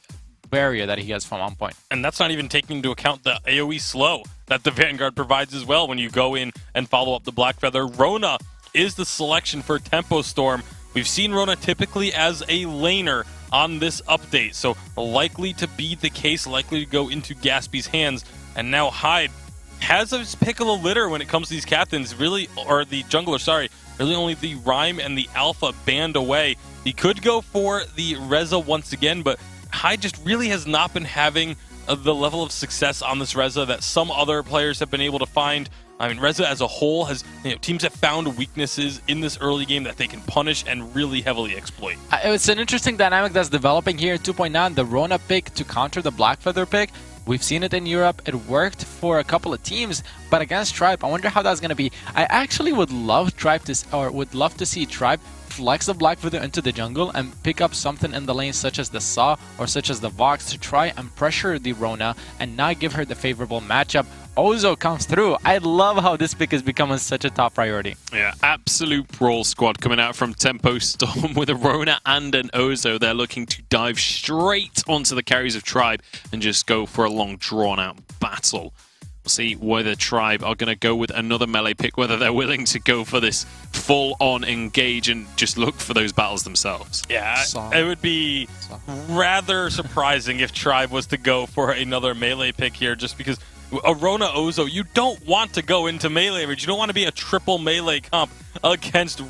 Speaker 2: barrier that he gets from on point.
Speaker 1: And that's not even taking into account the AoE slow that the Vanguard provides as well when you go in and follow up the Blackfeather. Rona is the selection for Tempo Storm. We've seen Rona typically as a laner on this update, so likely to be the case, likely to go into Gaspy's hands. And now Hyde has his pick of the litter when it comes to these captains, really, or the jungler, sorry, really only the Rhyme and the Alpha banned away. He could go for the Reza once again, but Hyde just really has not been having the level of success on this Reza that some other players have been able to find. I mean, Reza as a whole has, teams have found weaknesses in this early game that they can punish and really heavily exploit.
Speaker 2: It's an interesting dynamic that's developing here in 2.9. The Rona pick to counter the Blackfeather pick. We've seen it in Europe. It worked for a couple of teams, but against Tribe, I wonder how that's going to be. I actually would love to see Tribe flex the Blackfeather into the jungle and pick up something in the lane such as the Saw or such as the Vox to try and pressure the Rona and not give her the favorable matchup. Ozo comes through. I love how this pick is becoming such a top priority.
Speaker 3: Yeah, absolute brawl squad coming out from Tempo Storm with a Rona and an Ozo. They're looking to dive straight onto the carries of Tribe and just go for a long, drawn-out battle. We'll see whether Tribe are going to go with another melee pick, whether they're willing to go for this full-on engage and just look for those battles themselves.
Speaker 1: Yeah, it would be rather surprising if Tribe was to go for another melee pick here, just because a Rona Ozo, you don't want to go into melee range. You don't want to be a triple melee comp against the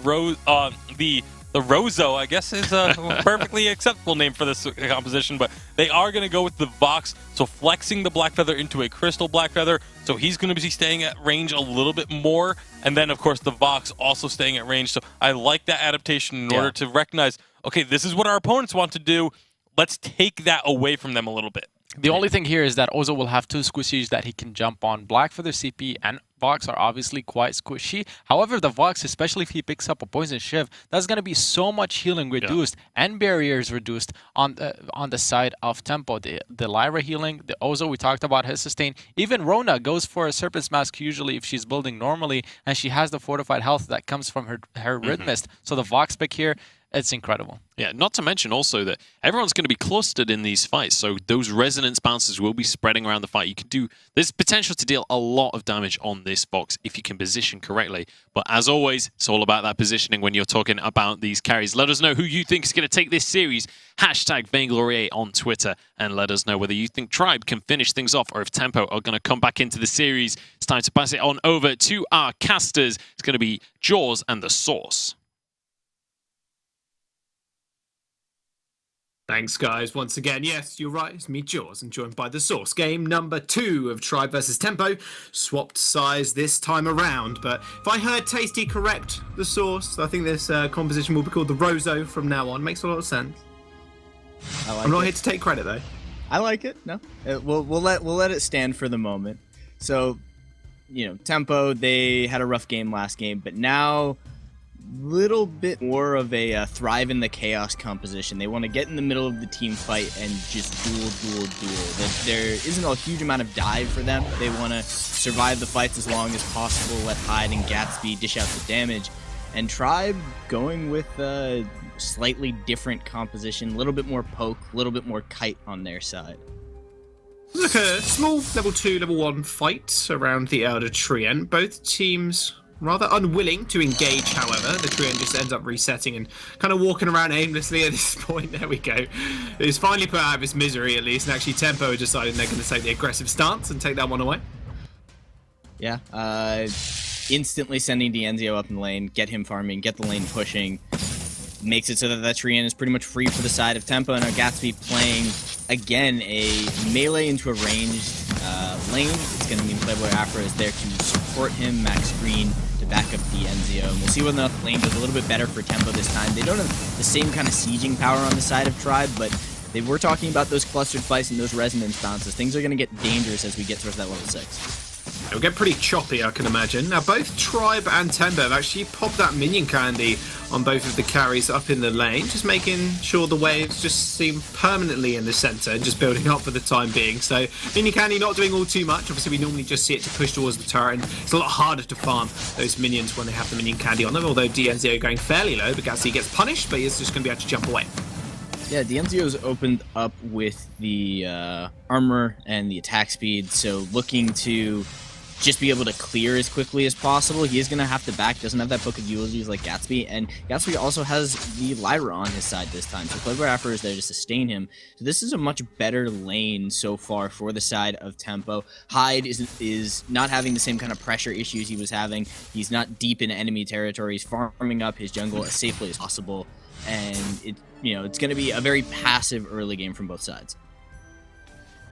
Speaker 1: Rozo, I guess is a perfectly acceptable name for this composition, but they are going to go with the Vox, so flexing the Blackfeather into a Crystal Blackfeather, so he's going to be staying at range a little bit more, and then, of course, the Vox also staying at range, so I like that adaptation in order to recognize, okay, this is what our opponents want to do, let's take that away from them a little bit.
Speaker 2: The only thing here is that Ozo will have two squishies that he can jump on. Black for the CP and Vox are obviously quite squishy. However, the Vox, especially if he picks up a Poison Shiv, that's going to be so much healing reduced and barriers reduced on the side of Tempo. The Lyra healing, the Ozo we talked about, his sustain. Even Rona goes for a Serpent's Mask usually if she's building normally, and she has the fortified health that comes from her Rhythmist. So the Vox pick here, it's incredible.
Speaker 3: Yeah, not to mention also that everyone's going to be clustered in these fights, so those resonance bounces will be spreading around the fight. There's potential to deal a lot of damage on this Vox if you can position correctly. But as always, it's all about that positioning when you're talking about these carries. Let us know who you think is going to take this series. Hashtag Vainglory8 on Twitter, and let us know whether you think Tribe can finish things off or if Tempo are going to come back into the series. It's time to pass it on over to our casters. It's going to be Jaws and the Source.
Speaker 4: Thanks, guys. Once again, yes, you're right. It's me, Jaws, and joined by the Source. Game number 2 of Tribe versus Tempo. Swapped size this time around, but if I heard Tasty correct, the Source, I think this composition will be called the Rozo from now on. Makes a lot of sense. I'm not here to take credit, though.
Speaker 5: I like it. No, we'll let it stand for the moment. So, Tempo, they had a rough game last game, but now little bit more of a thrive in the chaos composition. They want to get in the middle of the team fight and just duel. There isn't a huge amount of dive for them. They want to survive the fights as long as possible, let Hyde and Gatsby dish out the damage. And Tribe going with a slightly different composition, a little bit more poke, a little bit more kite on their side.
Speaker 4: Look, a small level 2, level 1 fight around the Elder Treant. Both teams rather unwilling to engage, however. The Treant just ends up resetting and kind of walking around aimlessly at this point. There we go. It's finally put out of its misery, at least. And actually, Tempo are deciding they're going to take the aggressive stance and take that one away.
Speaker 5: Yeah, instantly sending D'Enzio up in the lane, get him farming, get the lane pushing. Makes it so that Treant is pretty much free for the side of Tempo. And now Gatsby playing, again, a melee into a ranged lane. It's going to mean Playboy Afro is there to support him, max green to back up D'Enzio. And we'll see whether or not the lane does a little bit better for Tempo this time. They don't have the same kind of sieging power on the side of Tribe, but they were talking about those clustered fights and those resonance bounces. Things are going to get dangerous as we get towards that level 6.
Speaker 4: It'll get pretty choppy, I can imagine. Now, both Tribe and Tempo have actually popped that minion candy on both of the carries up in the lane, just making sure the waves just seem permanently in the center and just building up for the time being. So, minion candy not doing all too much. Obviously, we normally just see it to push towards the turret, and it's a lot harder to farm those minions when they have the minion candy on them, although D'Enzio going fairly low, but Gatsby gets punished, but he's just going to be able to jump away.
Speaker 5: Yeah, D'Enzio's opened up with the armor and the attack speed, so looking to just be able to clear as quickly as possible. He is going to have to back, doesn't have that book of eulogies like Gatsby, and Gatsby also has the Lyra on his side this time, so Playboy Afro is there to sustain him. So this is a much better lane so far for the side of Tempo. Hyde is not having the same kind of pressure issues he was having. He's not deep in enemy territory. He's farming up his jungle as safely as possible, and it's going to be a very passive early game from both sides.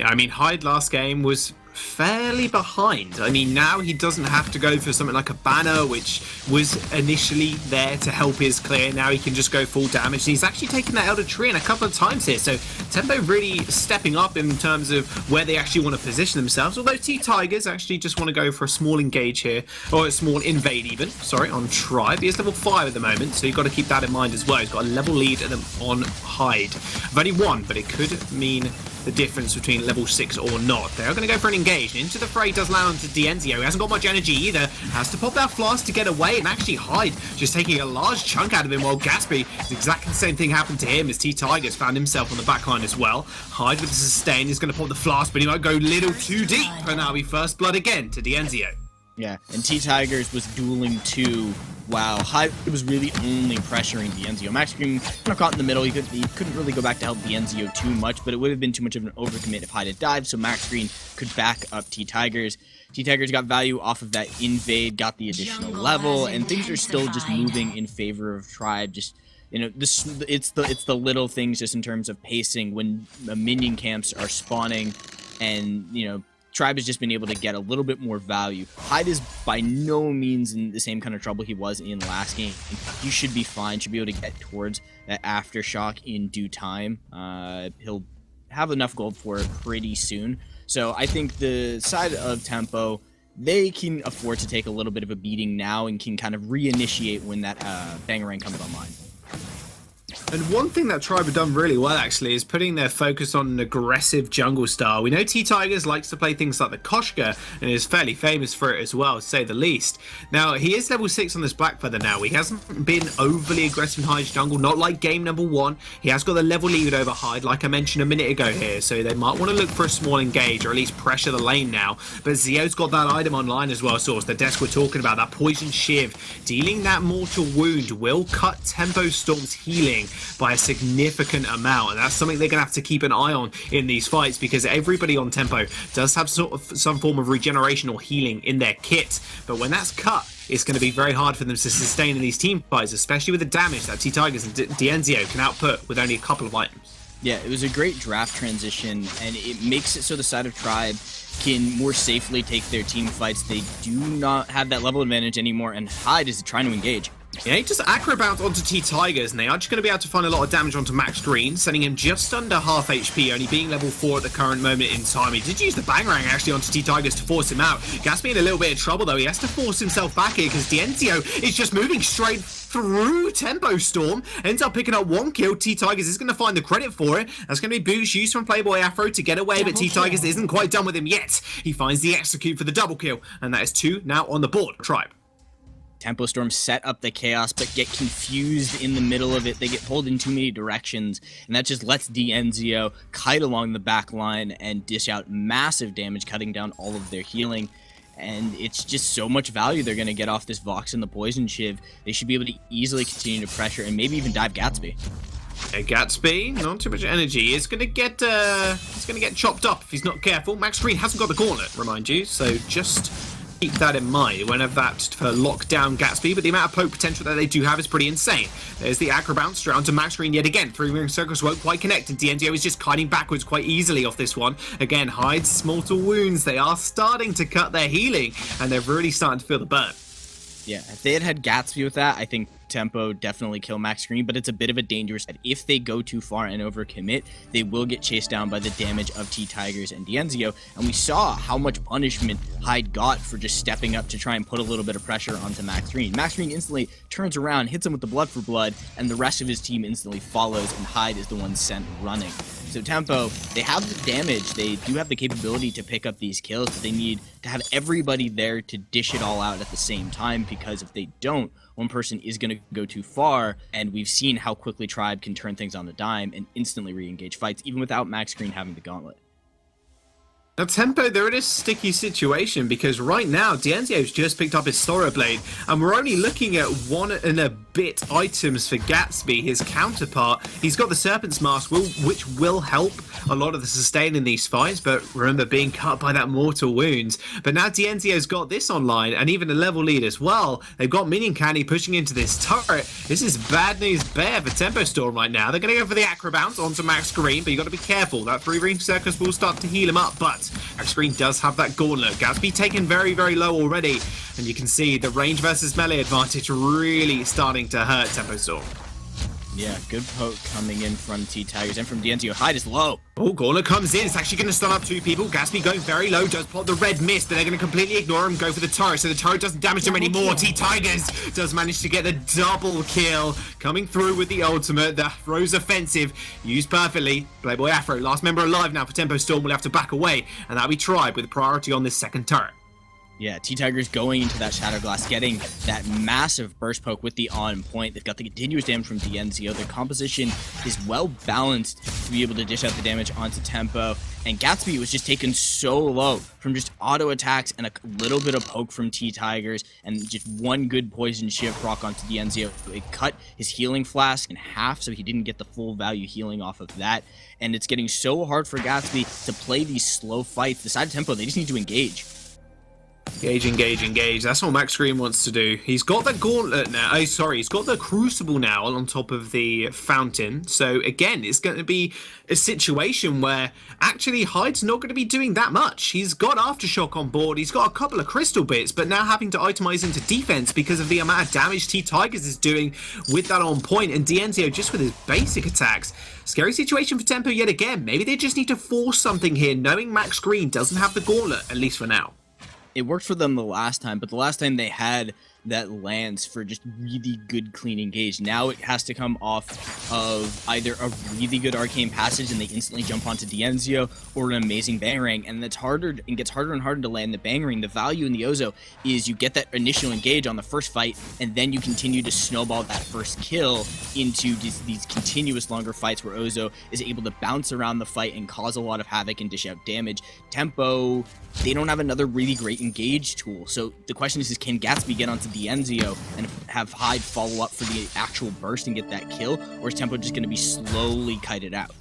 Speaker 4: Yeah, I mean, Hyde last game was fairly behind. I mean, now he doesn't have to go for something like a banner, which was initially there to help his clear. Now he can just go full damage. And he's actually taken that Elder Treant a couple of times here. So Tempo really stepping up in terms of where they actually want to position themselves. Although T-Tigers actually just want to go for a small engage here, or a small invade even, sorry, on Tribe. He is level 5 at the moment, so you've got to keep that in mind as well. He's got a level lead on Hyde. I've only one, but it could mean the difference between level 6 or not. They're going to go for an engage. Into the fray does land to D'Enzio. He hasn't got much energy either. Has to pop that flask to get away, and actually Hyde just taking a large chunk out of him, while Gatsby, exactly the same thing happened to him as T-Tigers found himself on the backline as well. Hyde with the sustain is going to pop the flask, but he might go a little too deep, and that'll be first blood again to D'Enzio.
Speaker 5: Yeah, and T-Tigers was dueling too. Wow, Hyde was really only pressuring D'Enzio. Max Green kind of caught in the middle. He couldn't really go back to help D'Enzio too much, but it would have been too much of an overcommit if Hyde had dived, so Max Green could back up T-Tigers. T-Tigers got value off of that invade, got the additional level, and things are still just moving in favor of Tribe. Just, it's the little things just in terms of pacing when minion camps are spawning, and, Tribe has just been able to get a little bit more value. Hyde is by no means in the same kind of trouble he was in last game. He should be fine, should be able to get towards that aftershock in due time. He'll have enough gold for it pretty soon. So I think the side of Tempo, they can afford to take a little bit of a beating now and can kind of reinitiate when that Bangarang comes online.
Speaker 4: And one thing that Tribe have done really well, actually, is putting their focus on an aggressive jungle style. We know T-Tigers likes to play things like the Koshka, and is fairly famous for it as well, to say the least. Now, he is level 6 on this Black Feather now. He hasn't been overly aggressive in Hyde's jungle, not like game number 1. He has got the level lead over Hyde, like I mentioned a minute ago here, so they might want to look for a small engage, or at least pressure the lane now. But Zio's got that item online as well, Source. The desk we're talking about, that Poison Shiv. Dealing that mortal wound will cut Tempo Storm's healing by a significant amount, and that's something they're going to have to keep an eye on in these fights, because everybody on Tempo does have some form of regeneration or healing in their kit, but when that's cut, it's going to be very hard for them to sustain in these team fights, especially with the damage that T-Tigers and Dienzio can output with only a couple of items.
Speaker 5: Yeah, it was a great draft transition, and it makes it so the side of Tribe can more safely take their team fights. They do not have that level advantage anymore, and Hyde is trying to engage.
Speaker 4: Yeah, he just aggro bounce onto T-Tigers, and they are just going to be able to find a lot of damage onto Max Green, sending him just under half HP, only being level 4 at the current moment in time. He did use the Bangarang actually onto T-Tigers to force him out. Gatsby in a little bit of trouble though. He has to force himself back here because Dienzio is just moving straight through Tempo Storm, ends up picking up 1 kill. T-Tigers is going to find the credit for it. That's going to be boost used from Playboy Afro to get away, but T-Tigers isn't quite done with him yet. He finds the execute for the double kill, and that is 2 now on the board. Tribe.
Speaker 5: Tempo Storm set up the chaos, but get confused in the middle of it. They get pulled in too many directions, and that just lets Dienzio kite along the back line and dish out massive damage, cutting down all of their healing. And it's just so much value they're going to get off this Vox and the Poison Shiv. They should be able to easily continue to pressure and maybe even dive Gatsby.
Speaker 4: Gatsby, not too much energy. It's gonna get chopped up if he's not careful. Max Green hasn't got the gauntlet, remind you, so just keep that in mind. You won't have that for lockdown Gatsby, but the amount of poke potential that they do have is pretty insane. There's the aggro bounce straight onto Max Green yet again. 3-ring circles won't quite connect, and Dienzio is just kiting backwards quite easily off this one. Again, Hyde's mortal wounds, they are starting to cut their healing, and they're really starting to feel the burn.
Speaker 5: Yeah, if they had Gatsby with that, I think Tempo definitely kill Max Green, but it's a bit of a dangerous. If they go too far and overcommit, they will get chased down by the damage of T-Tigers and Dienzio, and we saw how much punishment Hyde got for just stepping up to try and put a little bit of pressure onto Max Green. Max Green instantly turns around, hits him with the blood for blood, and the rest of his team instantly follows, and Hyde is the one sent running. So Tempo, they have the damage, they do have the capability to pick up these kills, but they need to have everybody there to dish it all out at the same time, because if they don't, one person is going to go too far, and we've seen how quickly Tribe can turn things on a dime and instantly re-engage fights, even without Max Green having the gauntlet.
Speaker 4: Now, Tempo, they're in a sticky situation because right now, Dienzio's just picked up his Sora Blade, and we're only looking at 1 and a bit items for Gatsby, his counterpart. He's got the Serpent's Mask, which will help a lot of the sustain in these fights, but remember, being cut by that mortal wounds. But now Dienzio's got this online, and even a level lead as well. They've got Minion Candy pushing into this turret. This is bad news bear for Tempo Storm right now. They're going to go for the Acro Bounce onto Max Green, but you've got to be careful. That 3-ring circus will start to heal him up, but Max Green does have that gauntlet. Gatsby taken very, very low already, and you can see the range versus melee advantage really starting to hurt Tempo Storm.
Speaker 5: Yeah, good poke coming in from T-Tigers and from Dienzio. Hyde is low.
Speaker 4: Oh, gauntlet comes in. It's actually going to stun up 2 people. Gatsby going very low, does pop the red mist, but they're going to completely ignore him, go for the turret, so the turret doesn't damage them anymore. T-Tigers does manage to get the double kill, coming through with the ultimate. The Rose offensive used perfectly. Playboy Afro, last member alive now for Tempo Storm, will have to back away, and that'll be Tribe with priority on this second turret.
Speaker 5: Yeah, T-Tigers going into that Shadow Glass, getting that massive burst poke with the on point. They've got the continuous damage from Dienzio. Their composition is well balanced to be able to dish out the damage onto Tempo. And Gatsby was just taken so low from just auto attacks and a little bit of poke from T-Tigers and just 1 good poison shift proc onto Dienzio. It cut his healing flask in half, so he didn't get the full value healing off of that. And it's getting so hard for Gatsby to play these slow fights. The side of Tempo, they just need to engage.
Speaker 4: Engage, engage, engage. That's what Max Green wants to do. He's got the gauntlet now. Oh, sorry. He's got the crucible now on top of the fountain. So, again, it's going to be a situation where actually Hyde's not going to be doing that much. He's got Aftershock on board. He's got a couple of crystal bits, but now having to itemize into defense because of the amount of damage T-Tigers is doing with that on point, and Dienzio just with his basic attacks. Scary situation for Tempo yet again. Maybe they just need to force something here, knowing Max Green doesn't have the gauntlet, at least for now.
Speaker 5: It worked for them the last time, but the last time they had that lance for just really good clean engage. Now it has to come off of either a really good arcane passage and they instantly jump onto Dienzio, or an amazing Bangarang, and it's harder and gets harder and harder to land the Bangarang. The value in the Ozo is you get that initial engage on the first fight, and then you continue to snowball that first kill into these continuous longer fights where Ozo is able to bounce around the fight and cause a lot of havoc and dish out damage. Tempo, they don't have another really great engage tool, so the question is can Gatsby get onto Dienzio and have Hyde follow up for the actual burst and get that kill, or is Tempo just going to be slowly kited out?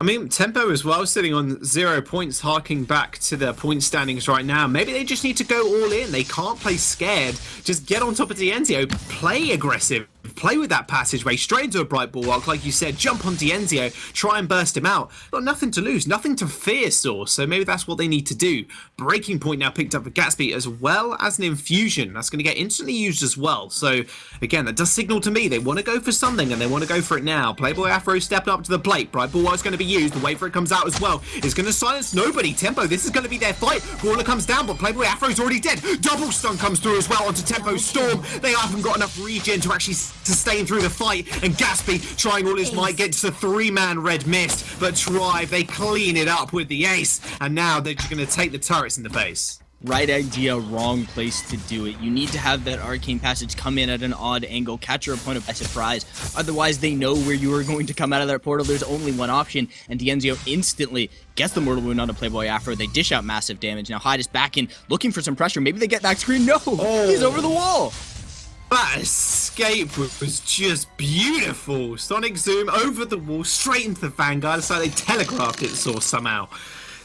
Speaker 4: I mean, Tempo as well, sitting on 0 points, harking back to the point standings right now. Maybe they just need to go all in. They can't play scared. Just get on top of Dienzio, play aggressive, play with that passageway, straight into a bright bulwark, like you said, jump on Dienzio, try and burst him out. Got nothing to lose, nothing to fear, Source, so maybe that's what they need to do. Breaking point now picked up for Gatsby, as well as an infusion. That's going to get instantly used as well. So, again, that does signal to me they want to go for something, and they want to go for it now. Playboy Afro stepping up to the plate. Bright bulwark's going to be used. The wait for it comes out as well. It's going to silence nobody. Tempo, this is going to be their fight. Brawler comes down, but Playboy Afro's already dead. Double stun comes through as well onto Tempo's Storm. They haven't got enough regen to actually sustain through the fight, and Gatsby trying all his might gets the 3-man red mist, but Tribe, they clean it up with the ace, and now they're just going to take the turrets in the base.
Speaker 5: Right idea, wrong place to do it. You need to have that arcane passage come in at an odd angle, catch your opponent by surprise. Otherwise, they know where you are going to come out of that portal. There's only one option, and Dienzio instantly gets the Mortal Wound onto Playboy Afro. They dish out massive damage. Now Hyde is back in, looking for some pressure. Maybe they get Max Green. No! He's over the wall!
Speaker 4: That escape was just beautiful. Sonic Zoom over the wall, straight into the Vanguard. It's like they telegraphed it, Source, somehow.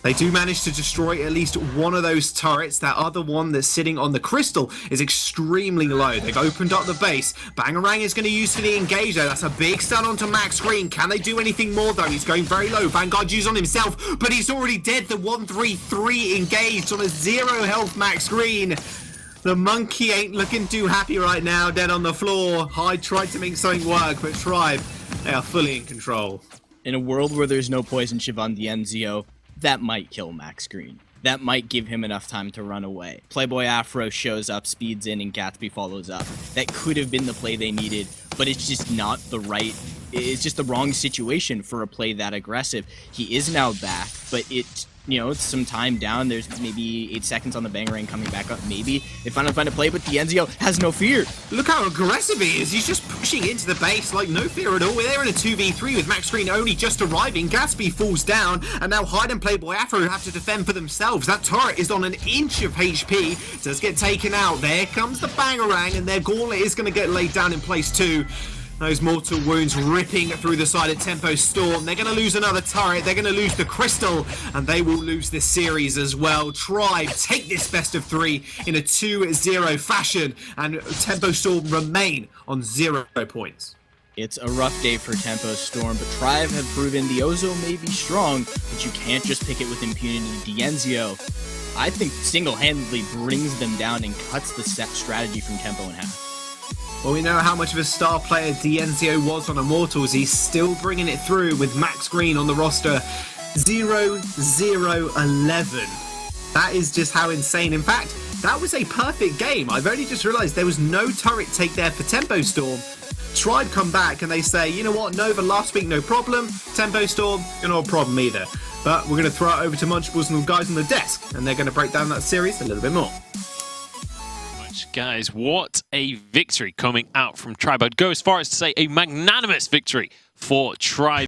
Speaker 4: They do manage to destroy at least one of those turrets. That other one that's sitting on the crystal is extremely low. They've opened up the base. Bangarang is going to use for the engage, though. That's a big stun onto Max Green. Can they do anything more, though? He's going very low. Vanguard used on himself, but he's already dead. The 1-3-3 engaged on a 0 health Max Green. The monkey ain't looking too happy right now, dead on the floor. Hyde tried to make something work, but Tribe, they are fully in control.
Speaker 5: In a world where there's no poison chip on Dienzio, that might kill Max Green. That might give him enough time to run away. Playboy Afro shows up, speeds in, and Gatsby follows up. That could have been the play they needed, but it's just not the right... It's just the wrong situation for a play that aggressive. He is now back, but it's some time down. There's maybe 8 seconds on the Bangarang coming back up. Maybe they finally find a play, but Dienzio has no fear.
Speaker 4: Look how aggressive he is. He's just pushing into the base like no fear at all. They're in a 2v3 with Max Green only just arriving. Gatsby falls down, and now Hyde and Playboy Afro have to defend for themselves. That turret is on an inch of HP. Does get taken out. There comes the Bangarang, and their gauntlet is going to get laid down in place too. Those mortal wounds ripping through the side of Tempo Storm. They're going to lose another turret. They're going to lose the crystal. And they will lose this series as well. Tribe take this best of 3 in a 2-0 fashion. And Tempo Storm remain on 0 points.
Speaker 5: It's a rough day for Tempo Storm, but Tribe have proven the Ozo may be strong, but you can't just pick it with impunity. Dienzio, I think, single-handedly brings them down and cuts the set strategy from Tempo in half.
Speaker 4: Well, we know how much of a star player Dienzio was on Immortals. He's still bringing it through with Max Green on the roster. 0-0-11. That is just how insane. In fact, that was a perfect game. I've only just realized there was no turret take there for Tempo Storm. Tribe come back and they say, you know what, Nova last week, no problem. Tempo Storm, no problem either. But we're going to throw it over to Munchables and the guys on the desk, and they're going to break down that series a little bit more.
Speaker 3: Guys, what a victory coming out from Tribe. I'd go as far as to say a magnanimous victory for Tribe.